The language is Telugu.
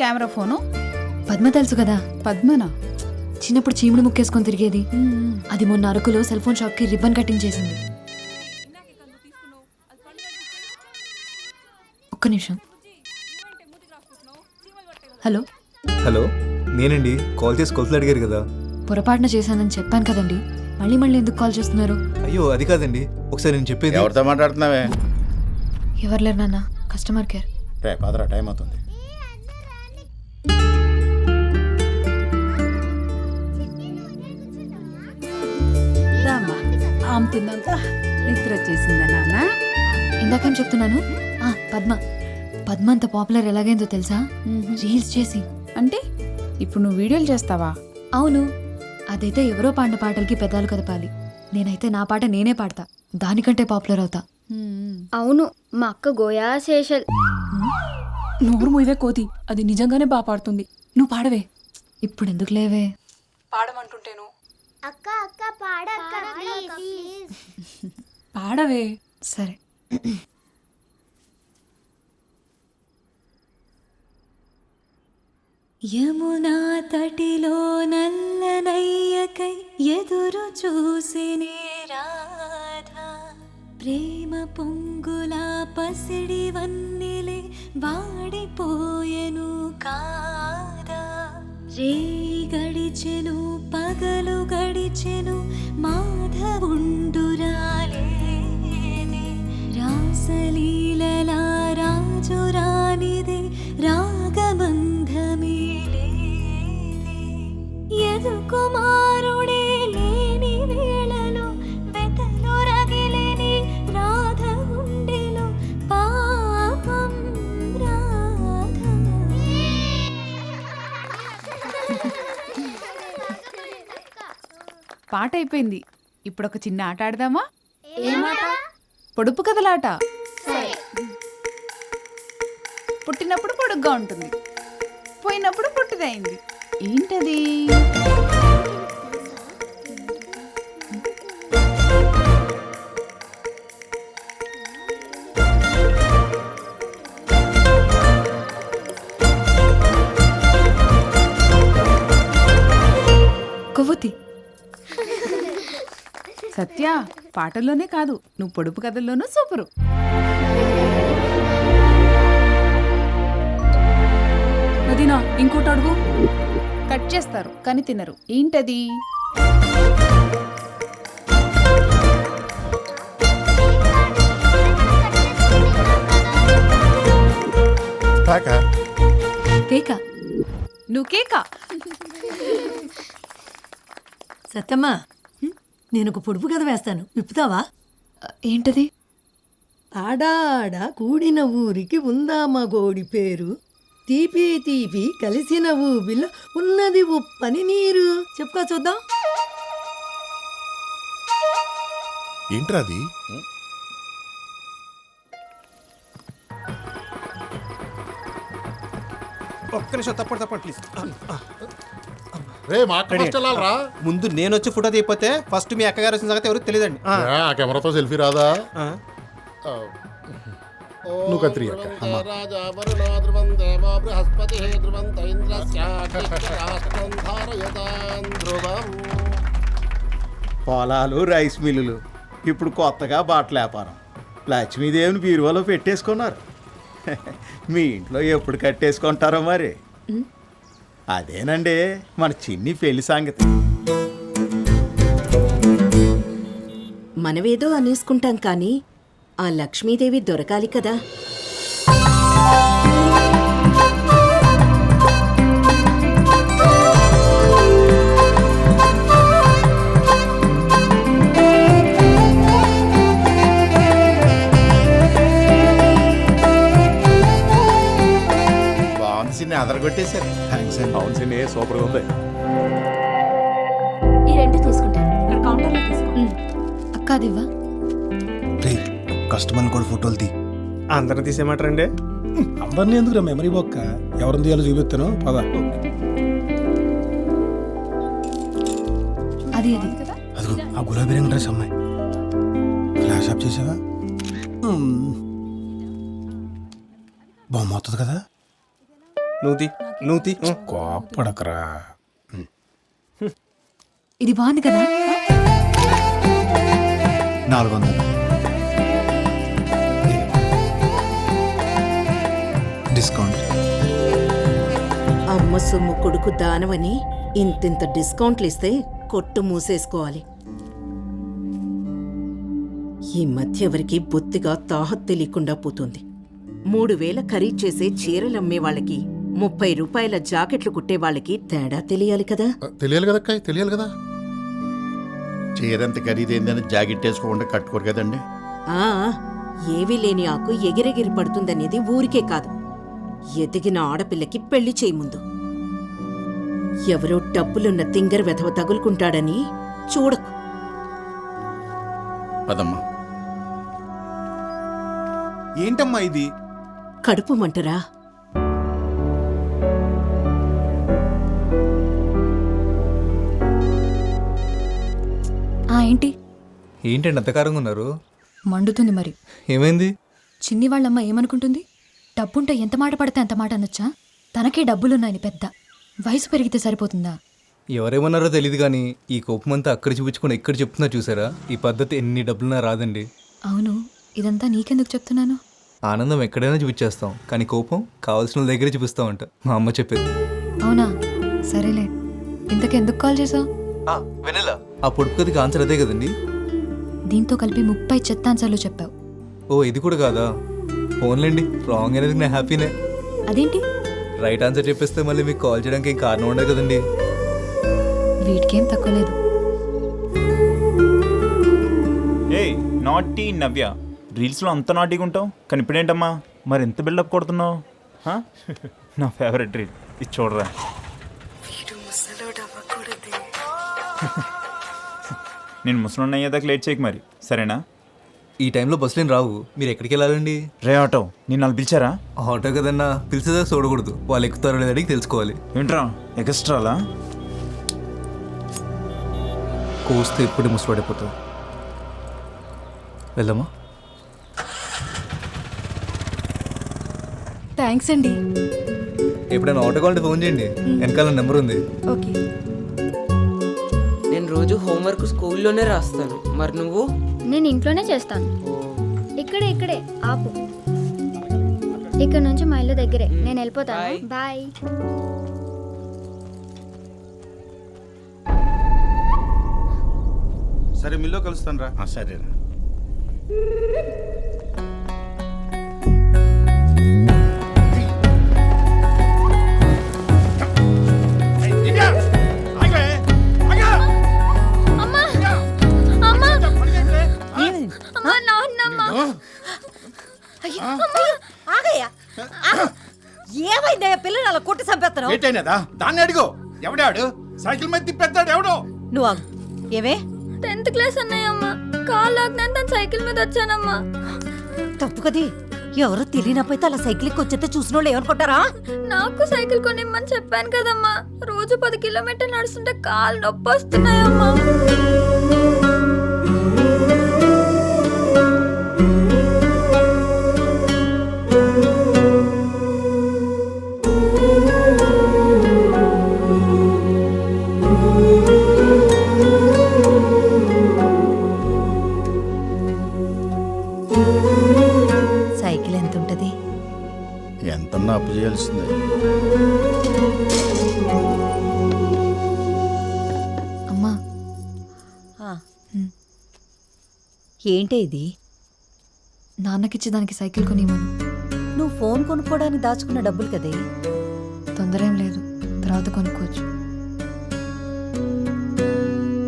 Camera phone? పద్మ తెలుసు కదా, పద్మనా? చిన్నప్పుడు చీముడు ముక్కేసుకొని తిరిగేది. అది మొన్న అరకులో సెల్ ఫోన్ షాప్ కి రిబ్బన్ కటింగ్ చేసింది. ఒక్క నిమిషం. హలో హలో, నేనండి. కాల్ చేసి కొలతలు అడిగారు కదా. పొరపాటున చేశానని చెప్పాను కదండి, మళ్ళీ మళ్ళీ ఎందుకు కాల్ చేస్తున్నారు? అయ్యో అది కాదండి, ఒకసారి నేను చెప్పేది. ఎవరితో మాట్లాడుతున్నావే? ఎవరు లేరు నాన్న, కస్టమర్ కేర్. రే పదరా, టైం అవుతుంది. రామ్మా, ఆమె తిన్నంత నిద్ర వచ్చేసిందా నాన్న? ఇందాకని చెప్తున్నాను. పద్మ పద్మ అంత పాపులర్ ఎలాగైందో తెలుసా? రీల్స్ చేసి. అంటే ఇప్పుడు నువ్వు వీడియోలు చేస్తావా? అవును, అదైతే ఎవరో పాడిన పాటలకి పెదాలు కదపాలి. నేనైతే నా పాట నేనే పాడతా, దానికంటే పాపులర్ అవుతా. అవును, మా అక్క గోయా శేషల్. నోరు మూయవే కోతి, అది నిజంగానే బాగా పాడుతుంది. నువ్వు పాడవే. ఇప్పుడు ఎందుకు లేవే? పాడమంటుంటేను. అక్క అక్క పాడక్క ప్లీజ్. పాడవే. సరే. యమునా తటిలో నల్లనయ్యకై ఎదురు చూసినే రాధా, ప్రేమ పొంగులా పసిడి వన్నెలే వాడిపోయెను కాదా. రే గడిచెను పగలు గడిచెను మాధవుండురాలేనే, రాసలీలలా రాజు రానిదే రాగబంధమే లేదే. యదు కుమారుడే లేని వేళలో వెతలు రగిలేని రాధ ఉండెలో పాపం రాధ. పాట అయిపోయింది. ఇప్పుడు ఒక చిన్న ఆట ఆడదామా? పొడుపు కథలాట. పుట్టినప్పుడు పొడుగ్గా ఉంటుంది, పోయినప్పుడు పొట్టిదైంది. ఏంటది? కొవ్వొత్తి. సత్య, పాటల్లోనే కాదు, నువ్వు పొడుపు కథల్లోనూ సూపరు. వదినా, ఇంకోటి అడుగు. కట్ చేస్తారు కానీ తినరు. ఏంటది? కేక. నువ్వు కేకా? సత్తమ్మా, నేను ఒక పొడుపు కథ వేస్తాను, విప్పుతావా? ఏంటది? ఆడాడ కూడిన ఊరికి ఉందామా గోడి పేరు, తీపి తీపి కలిసిన ఊబిలో ఉన్నది ఉప్పని నీరు. చెప్పుకో చూద్దాం. ఏంట్రాది? ఒక్క నిమిషం, తప్పండి ప్లీజ్. రే మా అక్క ఫస్ట్ వెళ్ళాలరా. ముందు నేను వచ్చి ఫోటో తీయకపోతే ఫస్ట్ మీ అక్కగారు వచ్చిన సంగతి ఎవరికి తెలియదండి. ఆ కెమెరాతో సెల్ఫీ రాదా? నువ్వు కత్తిరి అక్క. పొలాలు, రైస్ మిల్లులు, ఇప్పుడు కొత్తగా బట్టల వ్యాపారం. లక్ష్మీదేవిని బీరువాలో పెట్టేసుకున్నారు. మీ ఇంట్లో ఎప్పుడు కట్టేసుకుంటారో మరి. అదేనండి మన చిన్ని పెళ్లి సంగతి. మనవేదో అనేసుకుంటాం కానీ ఆ లక్ష్మీదేవి దొరకాలి కదా. బాగుంది, అదరగొట్టేశారు. థ్యాంక్స్ అండి. అవును సినీ, సూపర్గా ఉంది. ఈ రెండు తీసుకుంటా. ఇక్కడ కౌంటర్లో తీసుకో. అక్క అదివ్వా. కస్టమర్ని కూడా ఫోటోలు తీ. అందరిని తీసేయమంటారండి? అందరినీ ఎందుకు మెమరీ బొక్క, ఎవరిని తీయాలో చూపిస్తాను పద. అది అది అదిగో ఆ గులాబీ రంగు డ్రెస్ అమ్మాయి. ఫ్లాష్ ఆఫ్ చేసావా? బాగుంది కదా. నూతి కోపడకరా. ఇది బాగుంది కదా? 400. డిస్కౌంట్. అమ్మ సొమ్ము కొడుకు దానవని ఇంతింత డిస్కౌంట్లు ఇస్తే కొట్టు మూసేసుకోవాలి. ఈ మధ్య ఎవరికి బొత్తిగా తాహత్ తెలియకుండా పోతుంది. 3000 ఖరీదు చేసే చీరలమ్మే వాళ్ళకి 30 రూపాయల జాకెట్లు కుట్టే వాళ్ళకి తేడా తెలియాలి కదా. తెలియాలి కదా అక్కాయ్, తెలియాలి కదా. చీరంత ఖరీదైందని జాకెట్ వేసుకోకుండా కట్టుకోరు కదండి. ఆ ఏవీ లేని ఆకు ఎగిరెగిరి పడుతుందనేది ఊరికే కాదు, ఎదిగిన ఆడపిల్లకి పెళ్లి చేయముందు. ఎవరో డబ్బులున్న తింగర్ వెధవ తగులుకుంటాడని చూడకు. పదమ్మా. ఏంటమ్మా ఇది? కడుపు మంటరా? ఏంటి ఏంటండి అంత కారంగా ఉన్నారు? మండుతుంది మరి. ఏమైంది? చిన్ని వాళ్ళమ్మ ఏమనుకుంటుంది? డబ్బుంటే ఎంత మాట పడితే అంత మాట అనొచ్చా? తనకే డబ్బులున్నాయని పెద్ద వయసు పెరిగితే సరిపోతుందా? ఎవరేమన్నారో తెలియదు కానీ ఈ కోపం అంతా అక్కడ చూపించుకొని ఎక్కడ చెప్తున్నా చూసారా? ఈ పద్ధతి ఎన్ని డబ్బులున్నా రాదండి. అవును, ఇదంతా నీకెందుకు చెప్తున్నాను? ఆనందం ఎక్కడైనా చూపించేస్తాం కానీ కోపం కావాల్సిన వాళ్ళ దగ్గరే చూపిస్తామంట మా అమ్మ చెప్పేది. అవునా? సరేలే, ఇంతకెందుకు కాల్ చేసావు? వెనెలా ఆ పొడుపు కథకి ఆన్సర్ అదే కదండి. దీంతో కలిపి 30 చెత్త ఆన్సర్లు చెప్పావు. ఓ ఇది కూడా కాదా? ఫోన్లేండి, రాంగ్ అనేది నా హ్యాపీనే. అదేంటి? రైట్ ఆన్సర్ చెప్పేస్తే మళ్ళీ మీకు కాల్ చేయడానికి ఏం కారణం ఉండదు కదండి. వీటికేం తక్కువ లేదు. ఏయ్ నాటీ నవ్య, రీల్స్లో అంత నాటీగా ఉంటావు కానీ ఇప్పుడేంటమ్మా మరి ఎంత బిల్డప్ కొడుతున్నావు? నా ఫేవరెట్ రీల్ ఇది చూడరా. నేను ముసలి అయ్యేదాకా లేట్ చేయకు మరి, సరేనా? ఈ టైంలో బస్సులేం రావు, మీరు ఎక్కడికి వెళ్ళాలండి? రే ఆటో, నేను వాళ్ళు పిలిచారా? ఆటో కదన్నా, పిలిచేదా చూడకూడదు, వాళ్ళు ఎక్కుతారో లేదని తెలుసుకోవాలి. ఏంట్రా ఎక్స్ట్రాలా? కోస్తే ఎప్పుడు ముసుపడిపోతుంది. వెళ్దామా? థ్యాంక్స్ అండి. ఎప్పుడైనా ఆటో కావాలంటే ఫోన్ చేయండి, వెనకాల నెంబర్ ఉంది. ఓకే. నేను రోజు హోంవర్క్ స్కూల్లోనే రాస్తాను, మరి నువ్వు? నేను ఇంట్లోనే చేస్తాను. ఇక్కడే ఆపు. ఇక్కడ నుంచి మా ఇల్లు దగ్గరే, నేను వెళ్ళిపోతాను. బాయ్. సరే మిల్లో కలుస్తాను రా. సరేనా. ఏమైందా పిల్లలు అలా కొట్టి చంపేస్తాను? ఏంటైనదా? దాన్ని అడిగో. ఎవడాడు సైకిల్ మీద తిప్పేస్తాడు? ఎవడో నువ్వు ఏమే 10th క్లాస్ అన్నయ్యమ్మా, కాల్ లాగ్నాను తను సైకిల్ మీద వచ్చానమ్మా. తప్పు కది, ఎవరో తెలియనపోతే అలా సైకిల్కి వచ్చేస్తే చూసిన వాళ్ళు ఏమనుకుంటారా? నాకు సైకిల్ కొనిమ్మని చెప్పాను కదమ్మా. రోజు 10 కిలోమీటర్లు నడుస్తుంటే కాళ్ళు నొప్పి వస్తున్నాయమ్మా. సైకిల్ ఎంత ఉంటది? ఎంతన్నా అప్పు చేయాల్సిందే. అమ్మా, ఏంటే ఇది? నాన్నకిచ్చి దానికి సైకిల్ కొనివ్వను. నువ్వు ఫోన్ కొనుక్కోవడానికి దాచుకున్న డబ్బులు కదే. తొందర ఏం లేదు, తర్వాత కొనుక్కోవచ్చు.